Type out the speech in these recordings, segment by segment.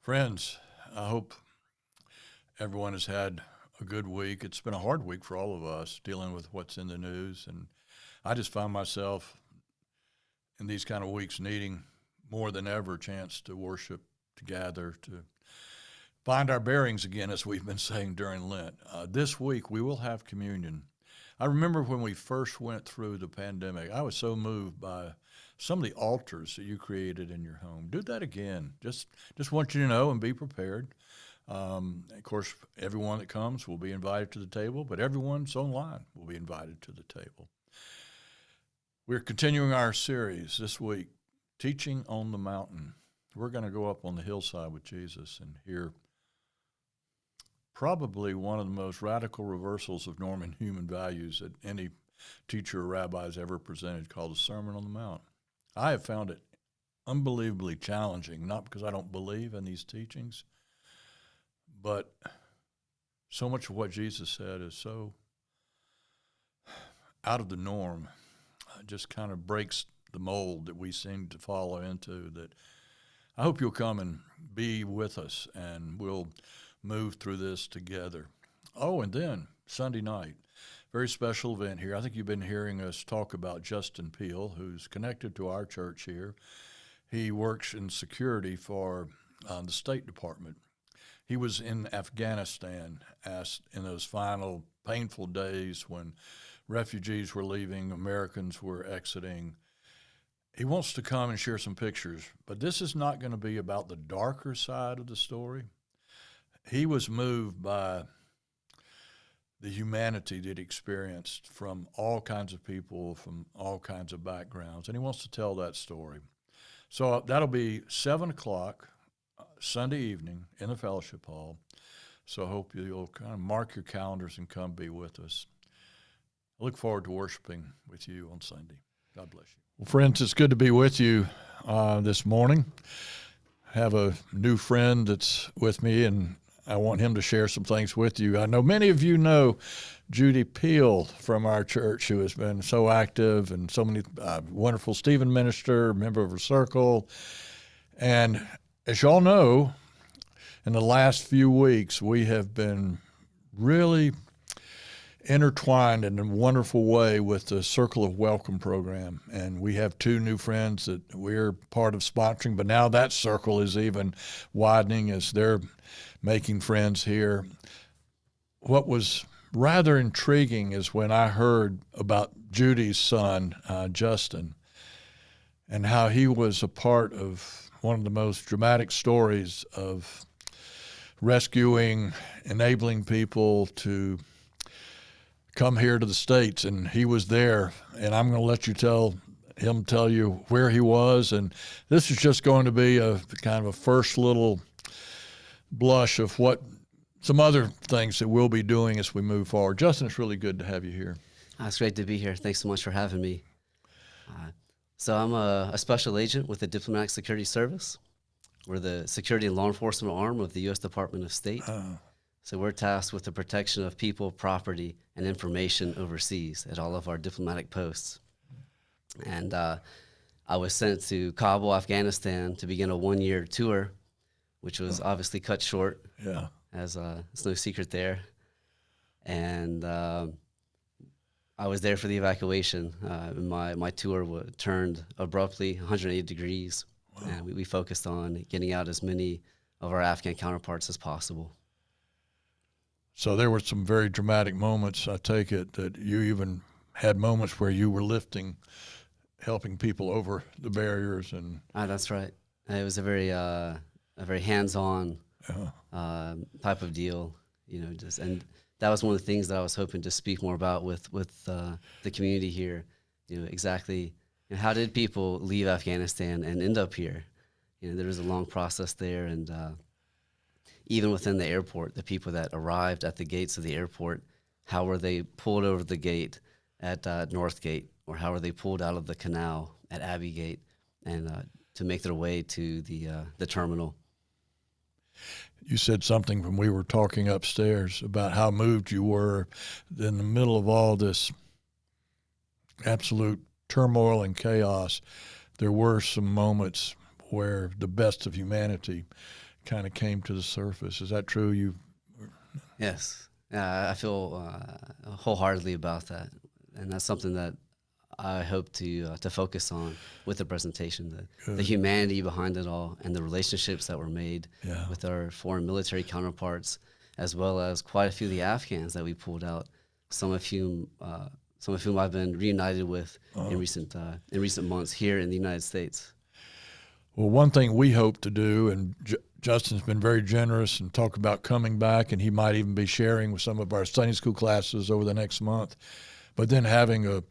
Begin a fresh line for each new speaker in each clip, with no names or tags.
Friends, I hope everyone has had a good week. It's been a hard week for all of us dealing with what's in the news. And I just find myself in these kind of weeks needing more than ever a chance to worship, to gather, to find our bearings again, as we've been saying during Lent. This week we will have communion. I remember when we first went through the pandemic, I was so moved by some of the altars that you created in your home. Do that again. Just want you to know and be prepared. Of course, everyone that comes will be invited to the table, but everyone's online will be invited to the table. We're continuing our series this week, Teaching on the Mountain. We're going to go up on the hillside with Jesus and hear probably one of the most radical reversals of Norman human values that any teacher or rabbi has ever presented, called the Sermon on the Mount. I have found it unbelievably challenging, not because I don't believe in these teachings, but so much of what Jesus said is so out of the norm, just kind of breaks the mold that we seem to follow into, that I hope you'll come and be with us and we'll move through this together. Oh, and then Sunday night, very special event here. I think you've been hearing us talk about Justin Peel, who's connected to our church here. He works in security for the State Department. He was in Afghanistan in those final painful days when refugees were leaving, Americans were exiting. He wants to come and share some pictures, but this is not going to be about the darker side of the story. He was moved by the humanity that he experienced from all kinds of people, from all kinds of backgrounds, and he wants to tell that story. So that'll be 7 o'clock Sunday evening in the fellowship hall. So I hope you'll kind of mark your calendars and come be with us. I look forward to worshiping with you on Sunday. God bless you. Well, friends, it's good to be with you this morning. I have a new friend that's with me, and I want him to share some things with you. I know many of you know Judy Peel from our church, who has been so active and so many wonderful Stephen minister, member of her circle. And as y'all know, in the last few weeks, we have been really intertwined in a wonderful way with the Circle of Welcome program. And we have 2 new friends that we're part of sponsoring, but now that circle is even widening as they're making friends here. What was rather intriguing is when I heard about Judy's son, Justin, and how he was a part of one of the most dramatic stories of rescuing, enabling people to come here to the States, and he was there, and I'm going to let you tell you where he was, and this is just going to be a kind of a first little blush of what some other things that we'll be doing as we move forward. Justin, it's really good to have you here.
It's great to be here. Thanks so much for having me. So I'm a special agent with the Diplomatic Security Service. We're the security and law enforcement arm of the U.S. Department of State. So we're tasked with the protection of people, property, and information overseas at all of our diplomatic posts. And I was sent to Kabul, Afghanistan to begin a 1-year tour, which was obviously cut short.
Yeah.
As it's no secret there. And I was there for the evacuation. My tour turned abruptly 180 degrees. Wow. And we focused on getting out as many of our Afghan counterparts as possible.
So there were some very dramatic moments, I take it, that you even had moments where you were helping people over the barriers. And
that's right. It was a very hands-on type of deal, and that was one of the things that I was hoping to speak more about with the community here. Exactly how did people leave Afghanistan and end up here? There was a long process there, and even within the airport, the people that arrived at the gates of the airport, how were they pulled over the gate at North Gate, or how were they pulled out of the canal at Abbey Gate, and to make their way to the terminal.
You said something when we were talking upstairs about how moved you were in the middle of all this absolute turmoil and chaos. There were some moments where the best of humanity kind of came to the surface. Is that true?
Yes, I feel wholeheartedly about that, and that's something that I hope to focus on with the presentation, the humanity behind it all, and the relationships that were made with our foreign military counterparts, as well as quite a few of the Afghans that we pulled out. Some of whom I've been reunited with in recent months here in the United States.
Well, one thing we hope to do, and Justin's been very generous and talk about coming back, and he might even be sharing with some of our Sunday school classes over the next month, but then having a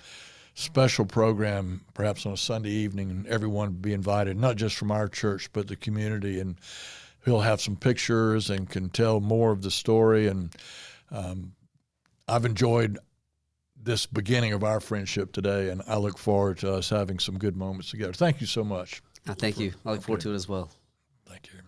special program perhaps on a Sunday evening, and everyone be invited, not just from our church but the community, and he'll have some pictures and can tell more of the story. And I've enjoyed this beginning of our friendship today, and I look forward to us having some good moments together. Thank you so much.
Thank you. I look forward to it as well.
Thank you.